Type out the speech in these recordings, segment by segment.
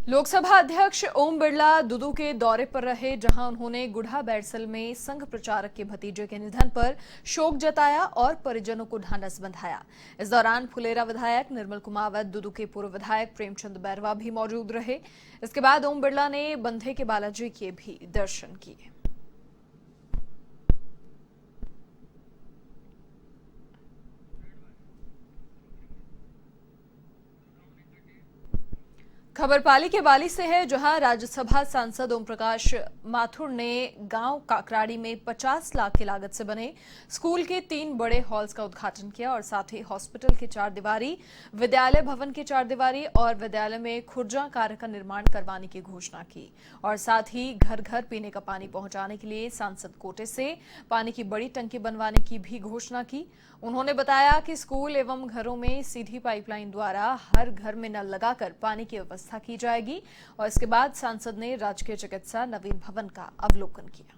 लोकसभा अध्यक्ष ओम बिरला दुदू के दौरे पर रहे, जहां उन्होंने गुढ़ा बैरसल में संघ प्रचारक के भतीजे के निधन पर शोक जताया और परिजनों को ढांढस बंधाया। इस दौरान फुलेरा विधायक निर्मल कुमावत, दुदू के पूर्व विधायक प्रेमचंद बैरवा भी मौजूद रहे। इसके बाद ओम बिरला ने बंधे के बालाजी के भी दर्शन किए। खबर पाली के बाली से है, जहां राज्यसभा सांसद ओम प्रकाश माथुर ने गांव काकराड़ी में 50 लाख की लागत से बने स्कूल के 3 बड़े हॉल्स का उद्घाटन किया और साथ ही हॉस्पिटल की 4 दीवारी, विद्यालय भवन की 4 दीवारी और विद्यालय में खुर्जा कार्य का निर्माण करवाने की घोषणा की। और साथ ही घर घर पीने का पानी पहुंचाने के लिए सांसद कोटे से पानी की बड़ी टंकी बनवाने की भी घोषणा की। उन्होंने बताया कि स्कूल एवं घरों में सीधी पाइपलाइन द्वारा हर घर में नल लगाकर पानी की व्यवस्था की जाएगी। और इसके बाद सांसद ने राजकीय चिकित्सा नवीन भवन का अवलोकन किया।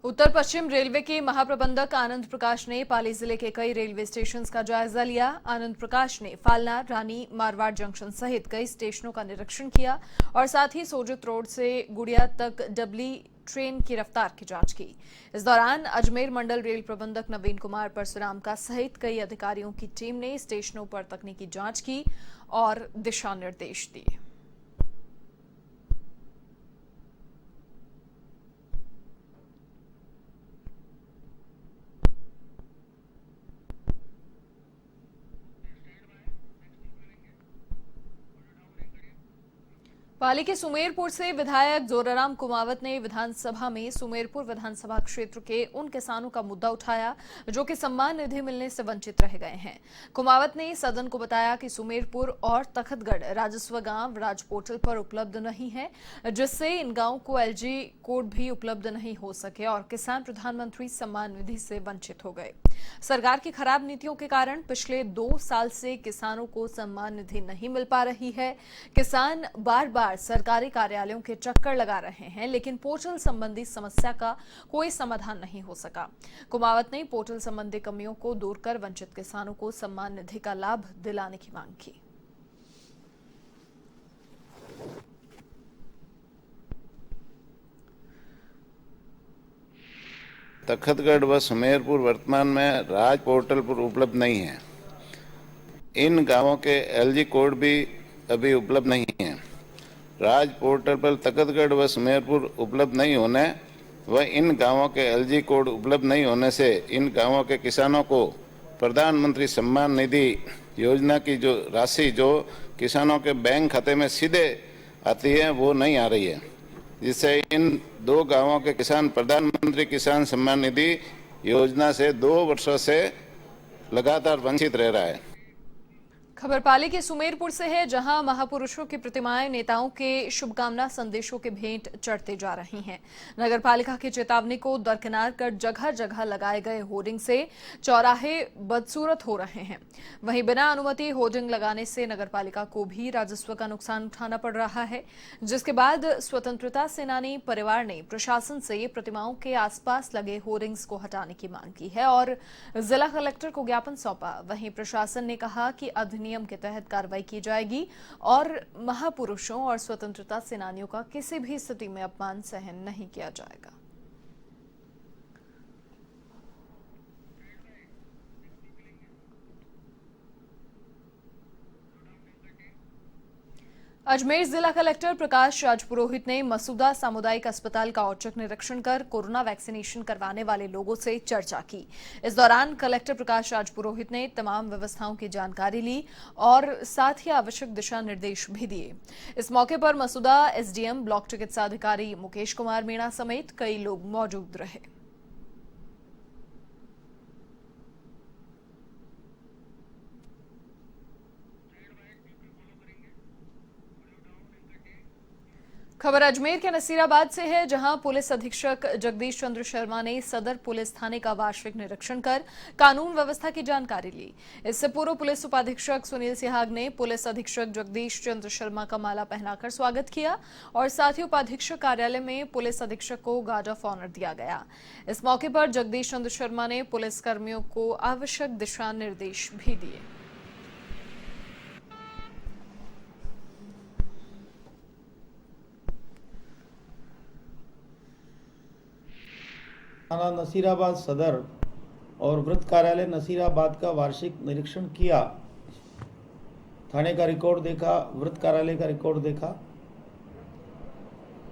उत्तर पश्चिम रेलवे के महाप्रबंधक आनंद प्रकाश ने पाली जिले के कई रेलवे स्टेशन का जायजा लिया। आनंद प्रकाश ने फालना, रानी, मारवाड़ जंक्शन सहित कई स्टेशनों का निरीक्षण किया और साथ ही सोजित रोड से गुड़िया तक डबली ट्रेन की रफ्तार की जांच की। इस दौरान अजमेर मंडल रेल प्रबंधक नवीन कुमार परशुराम का सहित कई अधिकारियों की टीम ने स्टेशनों पर तकनीकी जांच की और दिशा निर्देश दिए। पाली के सुमेरपुर से विधायक जोराराम कुमावत ने विधानसभा में सुमेरपुर विधानसभा क्षेत्र के उन किसानों का मुद्दा उठाया जो कि सम्मान निधि मिलने से वंचित रह गए हैं। कुमावत ने सदन को बताया कि सुमेरपुर और तखतगढ़ राजस्व गांव राज पोर्टल पर उपलब्ध नहीं है, जिससे इन गांवों को एलजी कोड भी उपलब्ध नहीं हो सके और किसान प्रधानमंत्री सम्मान निधि से वंचित हो गए। सरकार की खराब नीतियों के कारण पिछले 2 साल से किसानों को सम्मान निधि नहीं मिल पा रही है। किसान बार बार सरकारी कार्यालयों के चक्कर लगा रहे हैं, लेकिन पोर्टल संबंधी समस्या का कोई समाधान नहीं हो सका। कुमावत ने पोर्टल संबंधी कमियों को दूर कर वंचित किसानों को सम्मान निधि का लाभ दिलाने की मांग की। तखतगढ़ व सुमेरपुर वर्तमान में राज पोर्टल पर उपलब्ध नहीं है। इन गांवों के एलजी कोड भी अभी उपलब्ध नहीं है। राज पोर्टल पर तखतगढ़ व सुमेरपुर उपलब्ध नहीं होने व इन गांवों के एलजी कोड उपलब्ध नहीं होने से इन गांवों के किसानों को प्रधानमंत्री सम्मान निधि योजना की जो राशि जो किसानों के बैंक खाते में सीधे आती है वो नहीं आ रही है, जिससे इन 2 गांवों के किसान प्रधानमंत्री किसान सम्मान निधि योजना से 2 वर्षों से लगातार वंचित रह रहा है। खबर पाली के सुमेरपुर से है, जहां महापुरुषों की प्रतिमाएं नेताओं के शुभकामना संदेशों के भेंट चढ़ते जा रही हैं। नगर पालिका की चेतावनी को दरकिनार कर जगह जगह लगाए गए होर्डिंग से चौराहे बदसूरत हो रहे हैं। वहीं बिना अनुमति होर्डिंग लगाने से नगर पालिका को भी राजस्व का नुकसान उठाना पड़ रहा है, जिसके बाद स्वतंत्रता सेनानी परिवार ने प्रशासन से प्रतिमाओं के आसपास लगे होर्डिंग्स को हटाने की मांग की है और जिला कलेक्टर को ज्ञापन सौंपा। वहीं प्रशासन ने कहा कि नियम के तहत कार्रवाई की जाएगी और महापुरुषों और स्वतंत्रता सेनानियों का किसी भी स्थिति में अपमान सहन नहीं किया जाएगा। अजमेर जिला कलेक्टर प्रकाश राजपुरोहित ने मसूदा सामुदायिक अस्पताल का औचक निरीक्षण कर कोरोना वैक्सीनेशन करवाने वाले लोगों से चर्चा की। इस दौरान कलेक्टर प्रकाश राजपुरोहित ने तमाम व्यवस्थाओं की जानकारी ली और साथ ही आवश्यक दिशा निर्देश भी दिए। इस मौके पर मसूदा एसडीएम ब्लॉक चिकित्सा अधिकारी मुकेश कुमार मीणा समेत कई लोग मौजूद रहे। खबर अजमेर के नसीराबाद से है, जहां पुलिस अधीक्षक जगदीश चंद्र शर्मा ने सदर पुलिस थाने का वार्षिक निरीक्षण कर कानून व्यवस्था की जानकारी ली। इससे पूर्व पुलिस उपाधीक्षक सुनील सिहाग ने पुलिस अधीक्षक जगदीश चंद्र शर्मा का माला पहनाकर स्वागत किया और साथ ही उपाधीक्षक कार्यालय में पुलिस अधीक्षक को गार्ड ऑफ ऑनर दिया गया। इस मौके पर जगदीश चंद्र शर्मा ने पुलिस कर्मियों को आवश्यक दिशा निर्देश भी दिए। थाना नसीराबाद सदर और वृत्त कार्यालय नसीराबाद का वार्षिक निरीक्षण किया। थाने का रिकॉर्ड देखा, वृत्त कार्यालय का रिकॉर्ड देखा।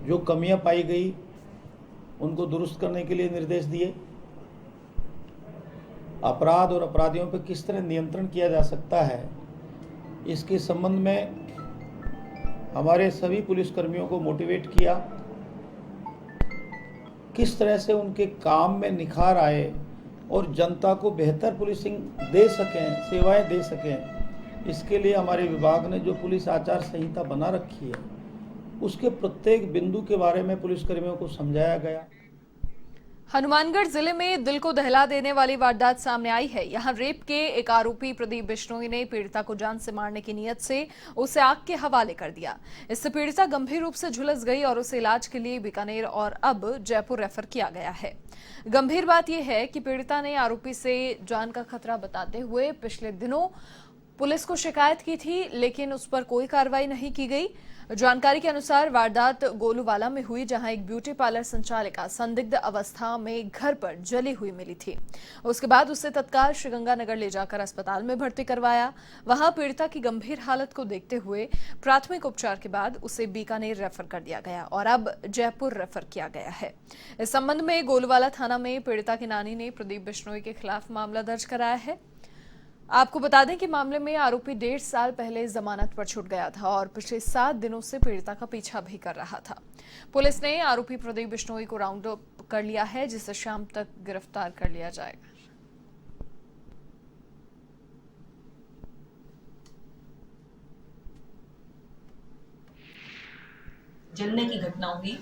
जो कमियां पाई गई उनको दुरुस्त करने के लिए निर्देश दिए। अपराध और अपराधियों पर किस तरह नियंत्रण किया जा सकता है, इसके संबंध में हमारे सभी पुलिसकर्मियों को मोटिवेट किया। किस तरह से उनके काम में निखार आए और जनता को बेहतर पुलिसिंग दे सकें, सेवाएं दे सकें, इसके लिए हमारे विभाग ने जो पुलिस आचार संहिता बना रखी है उसके प्रत्येक बिंदु के बारे में पुलिसकर्मियों को समझाया गया। हनुमानगढ़ जिले में दिल को दहला देने वाली वारदात सामने आई है। यहां रेप के एक आरोपी प्रदीप बिश्नोई ने पीड़िता को जान से मारने की नीयत से उसे आग के हवाले कर दिया। इससे पीड़िता गंभीर रूप से झुलस गई और उसे इलाज के लिए बीकानेर और अब जयपुर रेफर किया गया है। गंभीर बात यह है कि पीड़िता ने आरोपी से जान का खतरा बताते हुए पिछले दिनों पुलिस को शिकायत की थी, लेकिन उस पर कोई कार्रवाई नहीं की गई। जानकारी के अनुसार वारदात गोलूवाला में हुई, जहां एक ब्यूटी पार्लर संचालिका संदिग्ध अवस्था में घर पर जली हुई मिली थी। उसके बाद उसे तत्काल श्रीगंगानगर ले जाकर अस्पताल में भर्ती करवाया। वहां पीड़िता की गंभीर हालत को देखते हुए प्राथमिक उपचार के बाद उसे बीकानेर रेफर कर दिया गया और अब जयपुर रेफर किया गया है। इस संबंध में गोलूवाला थाना में पीड़िता की नानी ने प्रदीप बिश्नोई के खिलाफ मामला दर्ज कराया है। आपको बता दें कि मामले में आरोपी 1.5 साल पहले जमानत पर छूट गया था और पिछले 7 दिनों से पीड़िता का पीछा भी कर रहा था। पुलिस ने आरोपी प्रदीप बिश्नोई को राउंड अप कर लिया है, जिसे शाम तक गिरफ्तार कर लिया जाएगा। जलने की घटना हुई।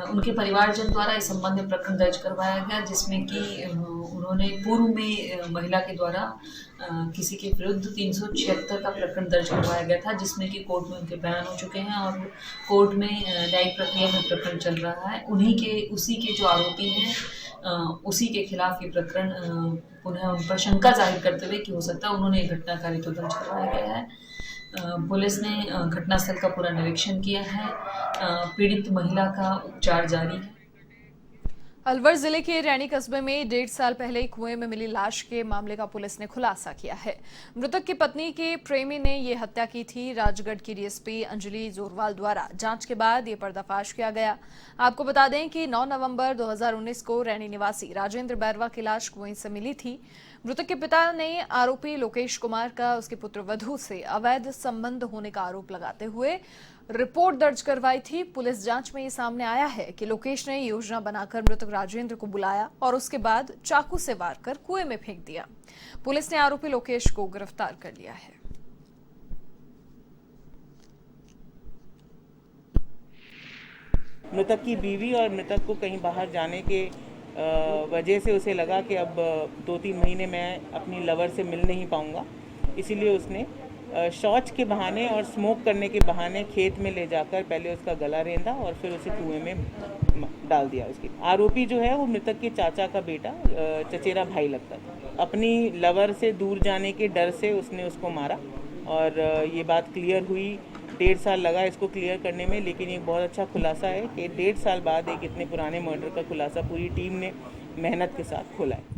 उनके परिवारजन द्वारा इस संबंध में प्रकरण दर्ज करवाया गया, जिसमें कि उन्होंने पूर्व में महिला के द्वारा किसी के विरुद्ध 376 का प्रकरण दर्ज करवाया गया था, जिसमें कि कोर्ट में उनके बयान हो चुके हैं और कोर्ट में न्यायिक प्रक्रिया में प्रकरण चल रहा है। उसी के जो आरोपी हैं उसी के खिलाफ ये प्रकरण पुनः उन पर शंका जाहिर करते हुए कि हो सकता है उन्होंने ये घटनाकारी तो दर्ज करवाया गया है। पुलिस ने घटनास्थल का पूरा निरीक्षण किया है। पीड़ित महिला का उपचार जारी है। अलवर जिले के रैनी कस्बे में 1.5 साल पहले कुएं में मिली लाश के मामले का पुलिस ने खुलासा किया है। मृतक की पत्नी के प्रेमी ने ये हत्या की थी। राजगढ़ की डीएसपी अंजलि जोरवाल द्वारा जांच के बाद ये पर्दाफाश किया गया। आपको बता दें कि 9 नवंबर 2019 को रैनी निवासी राजेंद्र बैरवा की लाश कुएं से मिली थी। मृतक के पिता ने आरोपी लोकेश कुमार का उसके पुत्रवधू से अवैध संबंध होने का आरोप लगाते हुए रिपोर्ट दर्ज करवाई थी। पुलिस जांच में ये सामने आया है कि लोकेश ने योजना बनाकर मृतक राजेंद्र को बुलाया और उसके बाद चाकू से वार कर कुएं में फेंक दिया। पुलिस ने आरोपी लोकेश को गिरफ्तार कर लिया है। मृतक की बीवी और मृतक को कहीं बाहर जाने के वजह से उसे लगा कि अब 2-3 महीने मैं अपनी लवर से मिल नहीं पाऊंगा, इसीलिए उसने शौच के बहाने और स्मोक करने के बहाने खेत में ले जाकर पहले उसका गला रेंदा और फिर उसे कुएं में डाल दिया। उसकी आरोपी जो है वो मृतक के चाचा का बेटा, चचेरा भाई लगता था। अपनी लवर से दूर जाने के डर से उसने उसको मारा और ये बात क्लियर हुई। 1.5 साल लगा इसको क्लियर करने में, लेकिन एक बहुत अच्छा खुलासा है कि 1.5 साल बाद एक इतने पुराने मर्डर का खुलासा पूरी टीम ने मेहनत के साथ खोला है।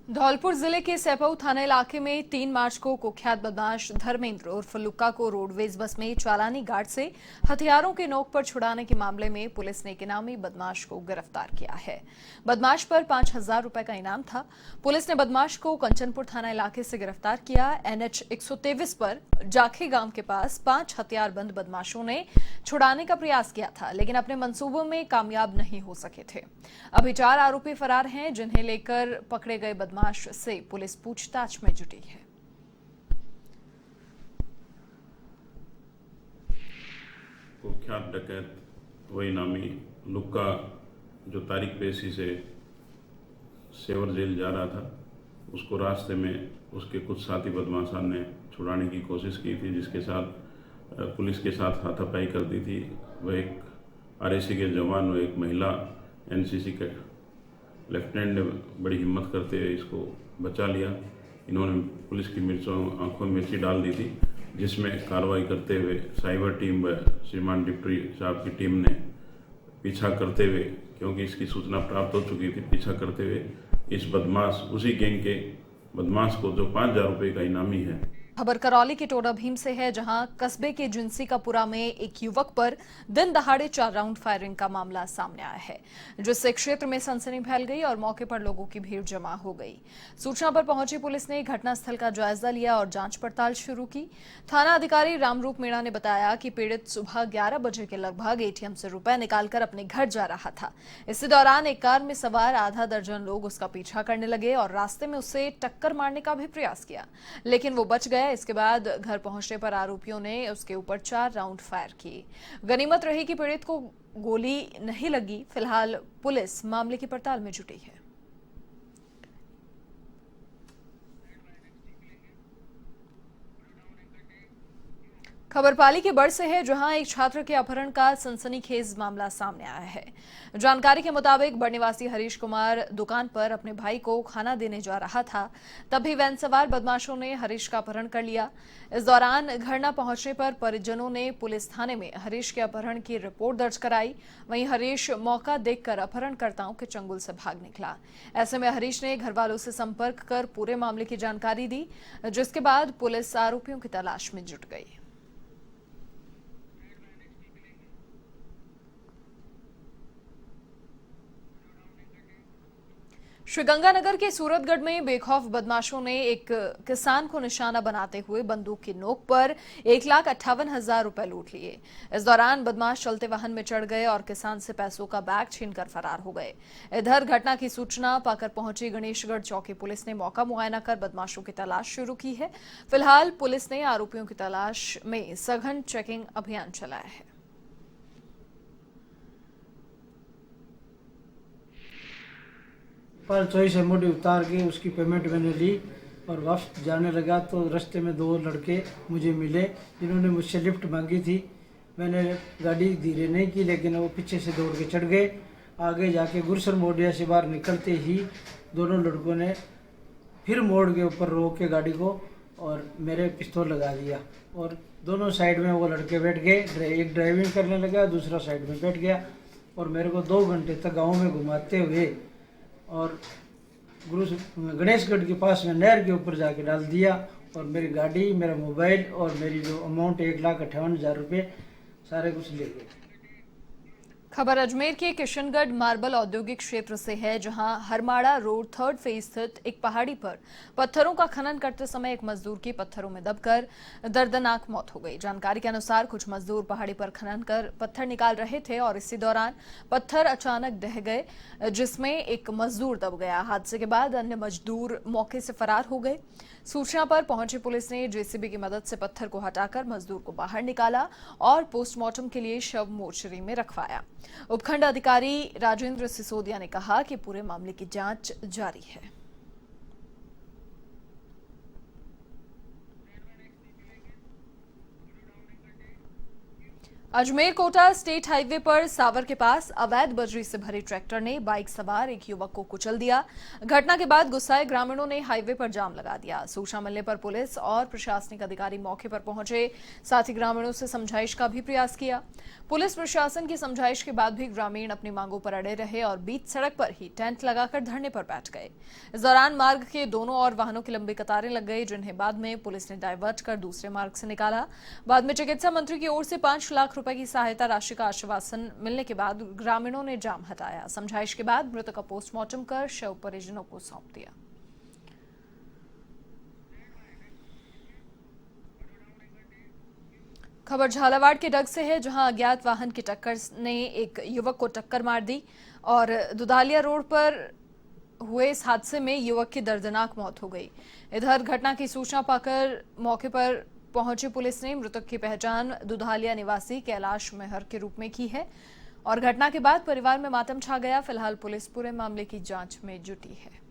धौलपुर जिले के सैपऊ थाना इलाके में 3 मार्च को कुख्यात बदमाश धर्मेंद्र उर्फ लुक्का को रोडवेज बस में चालानी गार्ड से हथियारों के नोक पर छुड़ाने के मामले में पुलिस ने एक इनामी बदमाश को गिरफ्तार किया है। बदमाश पर 5,000 रुपए का इनाम था। पुलिस ने बदमाश को कंचनपुर थाना इलाके से गिरफ्तार किया। NH 123 पर जाखे गांव के पास 5 हथियारबंद बदमाशों ने छुड़ाने का प्रयास किया था, लेकिन अपने मंसूबों में कामयाब नहीं हो सके थे। अभी 4 आरोपी फरार हैं, जिन्हें लेकर पकड़े गए बदमाश से पुलिस पूछताछ में जुटी है। कुख्यात डकैत वही नामी लुक्का जो तारिक पेशी से सेवर जेल जा रहा था, उसको रास्ते में उसके कुछ साथी बदमाशों ने छुड़ाने की कोशिश की थी, जिसके साथ पुलिस के साथ हाथापाई कर दी थी। वह एक आरएसी के जवान व एक महिला एनसीसी के लेफ्टिनेंट ने बड़ी हिम्मत करते हुए इसको बचा लिया। इन्होंने पुलिस की आंखों में मिर्ची डाल दी थी, जिसमें कार्रवाई करते हुए साइबर टीम व श्रीमान डिप्टी साहब की टीम ने पीछा करते हुए, क्योंकि इसकी सूचना प्राप्त हो चुकी थी, पीछा करते हुए इस बदमाश, उसी गैंग के बदमाश को, जो 5,000 रुपये का इनामी है। खबर करौली के टोडा भीम से है, जहां कस्बे के जिंसीकापुरा में एक युवक पर दिन दहाड़े 4 राउंड फायरिंग का मामला सामने आया है, जिससे क्षेत्र में सनसनी फैल गई और मौके पर लोगों की भीड़ जमा हो गई। सूचना पर पहुंची पुलिस ने घटनास्थल का जायजा लिया और जांच पड़ताल शुरू की। थाना अधिकारी रामरूप मीणा ने बताया कि पीड़ित सुबह 11 बजे के लगभग एटीएम से रुपए निकालकर अपने घर जा रहा था। इसी दौरान एक कार में सवार आधा दर्जन लोग उसका पीछा करने लगे और रास्ते में उसे टक्कर मारने का भी प्रयास किया, लेकिन वो बच गया। इसके बाद घर पहुंचने पर आरोपियों ने उसके ऊपर 4 राउंड फायर किए। गनीमत रही कि पीड़ित को गोली नहीं लगी। फिलहाल पुलिस मामले की पड़ताल में जुटी है। खबर पाली के बड़ से है, जहां एक छात्र के अपहरण का सनसनीखेज मामला सामने आया है। जानकारी के मुताबिक बड़ निवासी हरीश कुमार दुकान पर अपने भाई को खाना देने जा रहा था, तभी वैन सवार बदमाशों ने हरीश का अपहरण कर लिया। इस दौरान घर न पहुंचने पर परिजनों ने पुलिस थाने में हरीश के अपहरण की रिपोर्ट दर्ज कराई। वहीं हरीश मौका देखकर अपहरणकर्ताओं के चंगुल से भाग निकला। ऐसे में हरीश ने घर वालों से संपर्क कर पूरे मामले की जानकारी दी, जिसके बाद पुलिस आरोपियों की तलाश में जुट गई। श्रीगंगानगर के सूरतगढ़ में बेखौफ बदमाशों ने एक किसान को निशाना बनाते हुए बंदूक की नोक पर 1,58,000 रुपए लूट लिए। इस दौरान बदमाश चलते वाहन में चढ़ गए और किसान से पैसों का बैग छीनकर फरार हो गए। इधर घटना की सूचना पाकर पहुंची गणेशगढ़ चौकी पुलिस ने मौका मुआयना कर बदमाशों की तलाश शुरू की है। फिलहाल पुलिस ने आरोपियों की तलाश में सघन चेकिंग अभियान चलाया है। पर चोई से मोटी उतार के उसकी पेमेंट मैंने ली और वापस जाने लगा तो रास्ते में 2 लड़के मुझे मिले, जिन्होंने मुझसे लिफ्ट मांगी थी। मैंने गाड़ी धीरे नहीं की, लेकिन वो पीछे से दौड़ के चढ़ गए। आगे जाके गुरसर मोडिया से बाहर निकलते ही दोनों लड़कों ने फिर मोड़ के ऊपर रोक के गाड़ी को और मेरे पिस्तौल लगा दिया और दोनों साइड में वो लड़के बैठ गए। एक ड्राइविंग करने लगा, दूसरा साइड में बैठ गया और मेरे को 2 घंटे तक गाँव में घुमाते हुए और गणेशगढ़ के पास में नहर के ऊपर जाके डाल दिया और मेरी गाड़ी, मेरा मोबाइल और मेरी जो अमाउंट 1,58,000 रुपये सारे कुछ ले गए। खबर अजमेर के किशनगढ़ मार्बल औद्योगिक क्षेत्र से है, जहां हरमाड़ा रोड 3rd फेज स्थित एक पहाड़ी पर पत्थरों का खनन करते समय एक मजदूर की पत्थरों में दबकर दर्दनाक मौत हो गई। जानकारी के अनुसार कुछ मजदूर पहाड़ी पर खनन कर पत्थर निकाल रहे थे और इसी दौरान पत्थर अचानक ढह गए, जिसमें एक मजदूर दब गया। हादसे के बाद अन्य मजदूर मौके से फरार हो गए। सूचना पर पहुंची पुलिस ने जेसीबी की मदद से पत्थर को हटाकर मजदूर को बाहर निकाला और पोस्टमार्टम के लिए शव मोर्चरी में रखवाया। उपखंड अधिकारी राजेंद्र सिसोदिया ने कहा कि पूरे मामले की जांच जारी है। अजमेर कोटा स्टेट हाईवे पर सावर के पास अवैध बजरी से भरे ट्रैक्टर ने बाइक सवार एक युवक को कुचल दिया। घटना के बाद गुस्साए ग्रामीणों ने हाईवे पर जाम लगा दिया। सूचना मिलने पर पुलिस और प्रशासनिक अधिकारी मौके पर पहुंचे, साथ ही ग्रामीणों से समझाइश का भी प्रयास किया। पुलिस प्रशासन की समझाइश के बाद भी ग्रामीण अपनी मांगों पर अड़े रहे और बीच सड़क पर ही टेंट लगाकर धरने पर बैठ गए। इस दौरान मार्ग के दोनों ओर वाहनों की लंबी कतारें लग गई, जिन्हें बाद में पुलिस ने डायवर्ट कर दूसरे मार्ग से निकाला। बाद में चिकित्सा मंत्री की ओर से 5 लाख रुपए की सहायता राशि का आश्वासन मिलने के बाद ग्रामीणों ने जाम हटाया। समझाइश के बाद मृतक का पोस्टमार्टम कर शव परिजनों को सौंप दिया। खबर झालावाड़ के डग से है, जहां अज्ञात वाहन की टक्कर ने एक युवक को टक्कर मार दी और दुधालिया रोड पर हुए इस हादसे में युवक की दर्दनाक मौत हो गई। इधर घटना की सूचना पाकर मौके पर पहुंची पुलिस ने मृतक की पहचान दुधालिया निवासी कैलाश मेहर के रूप में की है और घटना के बाद परिवार में मातम छा गया। फिलहाल पुलिस पूरे मामले की जांच में जुटी है।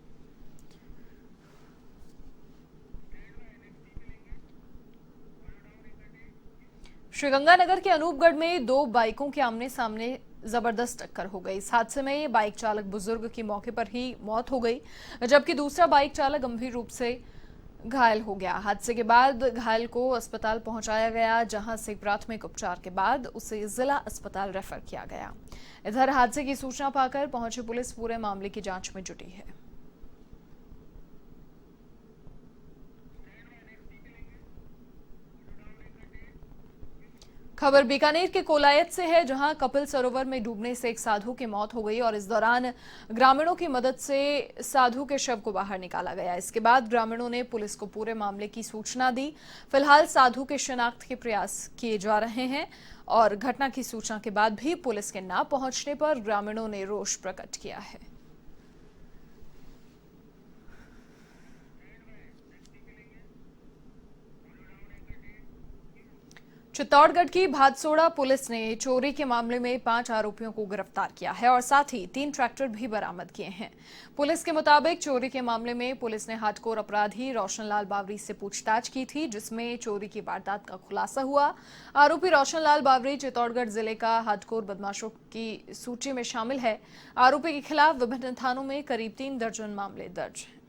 श्रीगंगानगर के अनूपगढ़ में दो बाइकों के आमने सामने जबरदस्त टक्कर हो गई। इस हादसे में बाइक चालक बुजुर्ग की मौके पर ही मौत हो गई, जबकि दूसरा बाइक चालक गंभीर रूप से घायल हो गया। हादसे के बाद घायल को अस्पताल पहुंचाया गया, जहां से प्राथमिक उपचार के बाद उसे जिला अस्पताल रेफर किया गया। इधर हादसे की सूचना पाकर पहुंची पुलिस पूरे मामले की जांच में जुटी है। खबर बीकानेर के कोलायत से है, जहां कपिल सरोवर में डूबने से एक साधु की मौत हो गई और इस दौरान ग्रामीणों की मदद से साधु के शव को बाहर निकाला गया। इसके बाद ग्रामीणों ने पुलिस को पूरे मामले की सूचना दी। फिलहाल साधु के शिनाख्त के प्रयास किए जा रहे हैं और घटना की सूचना के बाद भी पुलिस के न पहुंचने पर ग्रामीणों ने रोष प्रकट किया है। चित्तौड़गढ़ की भादसोड़ा पुलिस ने चोरी के मामले में 5 आरोपियों को गिरफ्तार किया है और साथ ही 3 ट्रैक्टर भी बरामद किए हैं। पुलिस के मुताबिक चोरी के मामले में पुलिस ने हार्डकोर अपराधी रोशनलाल बावरी से पूछताछ की थी, जिसमें चोरी की वारदात का खुलासा हुआ। आरोपी रोशनलाल बावरी चित्तौड़गढ़ जिले का हार्डकोर बदमाशों की सूची में शामिल है। आरोपी के खिलाफ विभिन्न थानों में करीब 3 दर्जन मामले दर्ज हैं।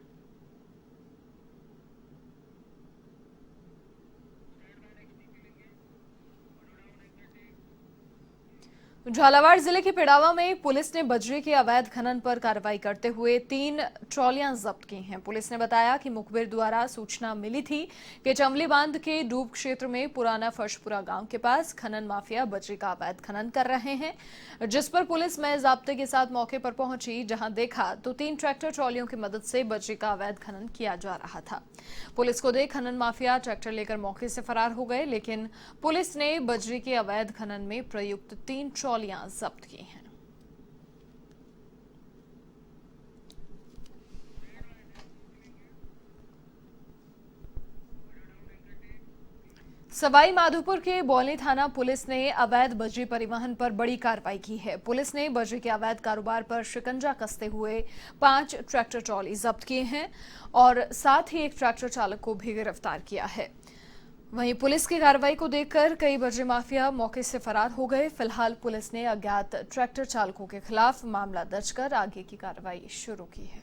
झालावाड़ जिले के पिड़ावा में पुलिस ने बजरी के अवैध खनन पर कार्रवाई करते हुए 3 ट्रॉलियां जब्त की हैं। पुलिस ने बताया कि मुखबिर द्वारा सूचना मिली थी कि चमली बांध के डूब क्षेत्र में पुराना फर्शपुरा गांव के पास खनन माफिया बजरी का अवैध खनन कर रहे हैं, जिस पर पुलिस में जाब्ते के साथ मौके पर पहुंची, जहां देखा तो 3 ट्रैक्टर ट्रॉलियों की मदद से बजरी का अवैध खनन किया जा रहा था। पुलिस को देख खनन माफिया ट्रैक्टर लेकर मौके से फरार हो गए, लेकिन पुलिस ने बजरी के अवैध खनन में प्रयुक्त 3 ट्रॉलियां जब्त की हैं। सवाई माधोपुर के बौली थाना पुलिस ने अवैध बजरी परिवहन पर बड़ी कार्रवाई की है। पुलिस ने बजरी के अवैध कारोबार पर शिकंजा कसते हुए 5 ट्रैक्टर ट्रॉली जब्त किए हैं और साथ ही एक ट्रैक्टर चालक को भी गिरफ्तार किया है। वहीं पुलिस की कार्रवाई को देखकर कई बजरी माफिया मौके से फरार हो गए। फिलहाल पुलिस ने अज्ञात ट्रैक्टर चालकों के खिलाफ मामला दर्ज कर आगे की कार्रवाई शुरू की है।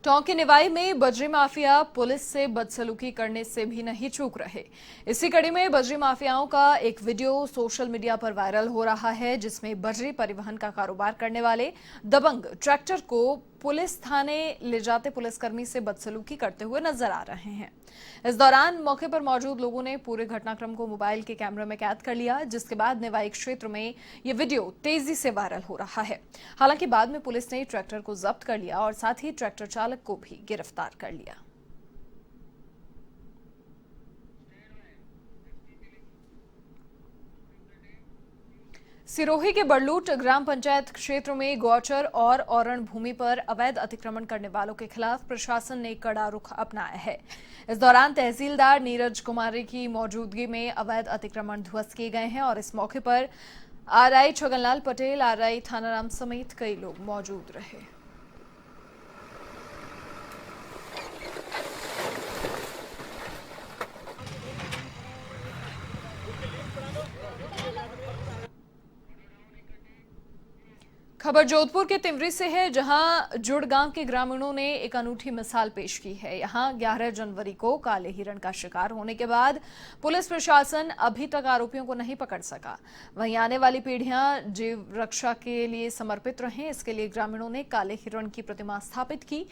टोंक निवाई में बजरी माफिया पुलिस से बदसलूकी करने से भी नहीं चूक रहे। इसी कड़ी में बजरी माफियाओं का एक वीडियो सोशल मीडिया पर वायरल हो रहा है, जिसमें बजरी परिवहन का कारोबार करने वाले दबंग ट्रैक्टर को पुलिस थाने ले जाते पुलिसकर्मी से बदसलूकी करते हुए नजर आ रहे हैं। इस दौरान मौके पर मौजूद लोगों ने पूरे घटनाक्रम को मोबाइल के कैमरे में कैद कर लिया, जिसके बाद निवाई क्षेत्र में यह वीडियो तेजी से वायरल हो रहा है। हालांकि बाद में पुलिस ने ट्रैक्टर को जब्त कर लिया और साथ ही ट्रैक्टर चालक को भी गिरफ्तार कर लिया। सिरोही के बड़लूट ग्राम पंचायत क्षेत्र में गौचर और औरण भूमि पर अवैध अतिक्रमण करने वालों के खिलाफ प्रशासन ने कड़ा रुख अपनाया है। इस दौरान तहसीलदार नीरज कुमारी की मौजूदगी में अवैध अतिक्रमण ध्वस्त किए गए हैं और इस मौके पर आरआई छगनलाल पटेल, आरआई थानाराम समेत कई लोग मौजूद रहे। खबर जोधपुर के तिमरी से है, जहां जुड़ गांव के ग्रामीणों ने एक अनूठी मिसाल पेश की है। यहां 11 जनवरी को काले हिरण का शिकार होने के बाद पुलिस प्रशासन अभी तक आरोपियों को नहीं पकड़ सका। वहीं आने वाली पीढ़ियां जीव रक्षा के लिए समर्पित रहें, इसके लिए ग्रामीणों ने काले हिरण की प्रतिमा स्थापित की।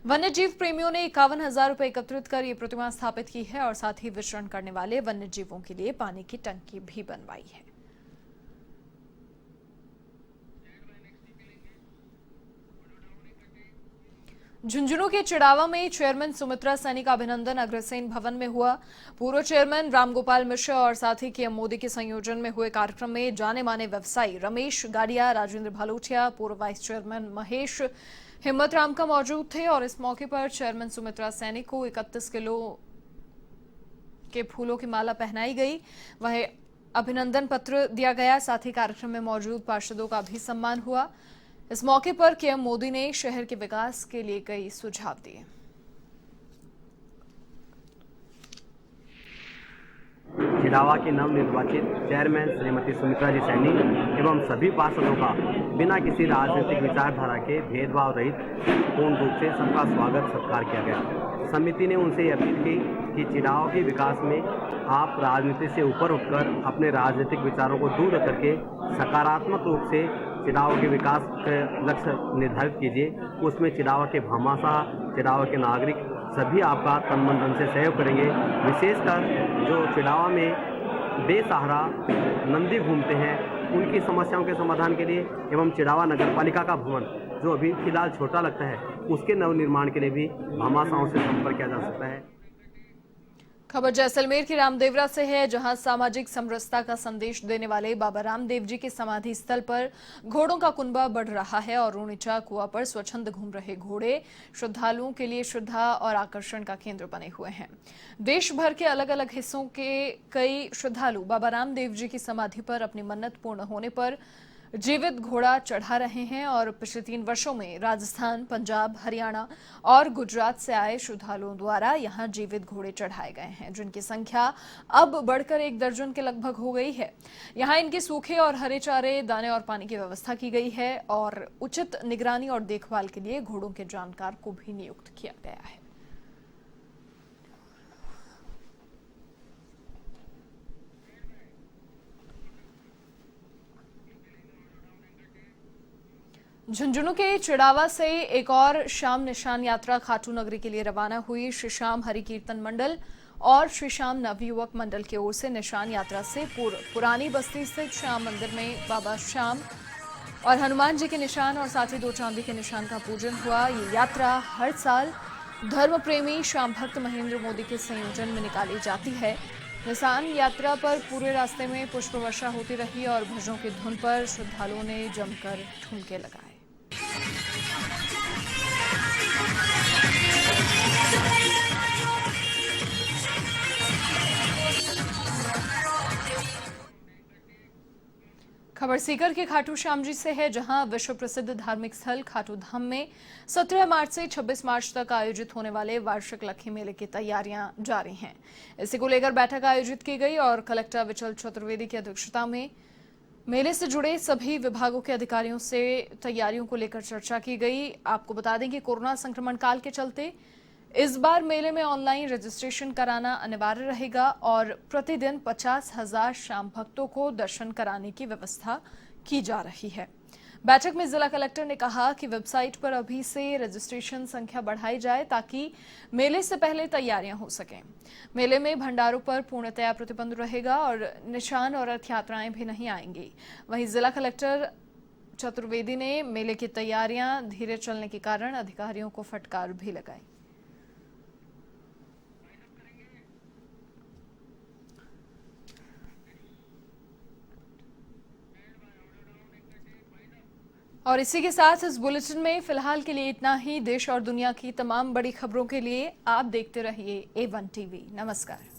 वन्य जीव प्रेमियों ने 51,000 रुपए एकत्रित कर ये प्रतिमा स्थापित की है और साथ ही विचरण करने वाले वन्य जीवों के लिए पानी की टंकी भी बनवाई है। झुंझुनू के चिड़ावा में चेयरमैन सुमित्रा सैनी का अभिनंदन अग्रसेन भवन में हुआ। पूर्व चेयरमैन रामगोपाल मिश्र और साथी के मोदी के संयोजन में हुए कार्यक्रम में जाने माने व्यवसायी रमेश गाडिया, राजेंद्र भालोटिया, पूर्व वाइस चेयरमैन महेश हिम्मत राम का मौजूद थे और इस मौके पर चेयरमैन सुमित्रा सैनी को 31 किलो के फूलों की माला पहनाई गई। वहीं अभिनंदन पत्र दिया गया। साथ ही कार्यक्रम में मौजूद पार्षदों का भी सम्मान हुआ। इस मौके पर पीएम मोदी ने शहर के विकास के लिए कई सुझाव दिए। चिड़ावा की नवनिर्वाचित चेयरमैन श्रीमती सुमित्रा जी सैनी एवं सभी पार्षदों का बिना किसी राजनीतिक विचारधारा के भेदभाव रहित पूर्ण रूप से सबका स्वागत सत्कार किया गया। समिति ने उनसे यह अपील की कि चिड़ावा के विकास में आप राजनीति से ऊपर उठकर अपने राजनीतिक विचारों को दूर करके सकारात्मक रूप से चिड़ावा के विकास के लक्ष्य निर्धारित कीजिए। उसमें चिड़ावा के भामाशाह, चिड़ावा के नागरिक सभी आपका तन मन धन से सहयोग करेंगे। विशेषकर जो चिड़ावा में बेसहारा नंदी घूमते हैं उनकी समस्याओं के समाधान के लिए एवं चिड़ावा नगर पालिका का भवन जो अभी फिलहाल छोटा लगता है उसके नवनिर्माण के लिए भी भामाशाहों से संपर्क किया जा सकता है। खबर जैसलमेर की रामदेवरा से है, जहां सामाजिक समरसता का संदेश देने वाले बाबा रामदेव जी के समाधि स्थल पर घोड़ों का कुनबा बढ़ रहा है और रूणीचा कुआं पर स्वच्छंद घूम रहे घोड़े श्रद्धालुओं के लिए श्रद्धा और आकर्षण का केंद्र बने हुए हैं। देश भर के अलग अलग हिस्सों के कई श्रद्धालु बाबा रामदेव जी की समाधि पर अपनी मन्नत पूर्ण होने पर जीवित घोड़ा चढ़ा रहे हैं और पिछले 3 वर्षों में राजस्थान, पंजाब, हरियाणा और गुजरात से आए श्रद्धालुओं द्वारा यहां जीवित घोड़े चढ़ाए गए हैं, जिनकी संख्या अब बढ़कर 1 दर्जन के लगभग हो गई है। यहां इनके सूखे और हरे चारे, दाने और पानी की व्यवस्था की गई है और उचित निगरानी और देखभाल के लिए घोड़ों के जानकार को भी नियुक्त किया गया है। झुंझुनू के चिड़ावा से एक और शाम निशान यात्रा खाटू नगरी के लिए रवाना हुई। श्री श्याम हरि कीर्तन मंडल और श्री श्याम नवयुवक मंडल की ओर से निशान यात्रा से पुरानी बस्ती स्थित श्याम मंदिर में बाबा श्याम और हनुमान जी के निशान और साथ ही 2 चांदी के निशान का पूजन हुआ। ये यात्रा हर साल धर्म प्रेमी श्याम भक्त महेंद्र मोदी के संयोजन में निकाली जाती है। निशान यात्रा पर पूरे रास्ते में पुष्प वर्षा होती रही और भजनों की धुन पर श्रद्धालुओं ने जमकर ठुमके लगाए। खबर सीकर के खाटू श्याम जी से है, जहां विश्व प्रसिद्ध धार्मिक स्थल खाटू धाम में 17 मार्च से 26 मार्च तक आयोजित होने वाले वार्षिक लक्खी मेले की तैयारियां जारी हैं। इसी को लेकर बैठक आयोजित की गई और कलेक्टर विचल चतुर्वेदी की अध्यक्षता में मेले से जुड़े सभी विभागों के अधिकारियों से तैयारियों को लेकर चर्चा की गई। आपको बता दें कि कोरोना संक्रमण काल के चलते इस बार मेले में ऑनलाइन रजिस्ट्रेशन कराना अनिवार्य रहेगा और प्रतिदिन 50,000 श्याम भक्तों को दर्शन कराने की व्यवस्था की जा रही है। बैठक में जिला कलेक्टर ने कहा कि वेबसाइट पर अभी से रजिस्ट्रेशन संख्या बढ़ाई जाए ताकि मेले से पहले तैयारियां हो सकें। मेले में भंडारों पर पूर्णतया प्रतिबंध रहेगा और निशान और रथ यात्राएं भी नहीं आएंगी। वहीं जिला कलेक्टर चतुर्वेदी ने मेले की तैयारियां धीरे चलने के कारण अधिकारियों को फटकार भी लगाई। और इसी के साथ इस बुलेटिन में फिलहाल के लिए इतना ही। देश और दुनिया की तमाम बड़ी खबरों के लिए आप देखते रहिए A1 TV। नमस्कार।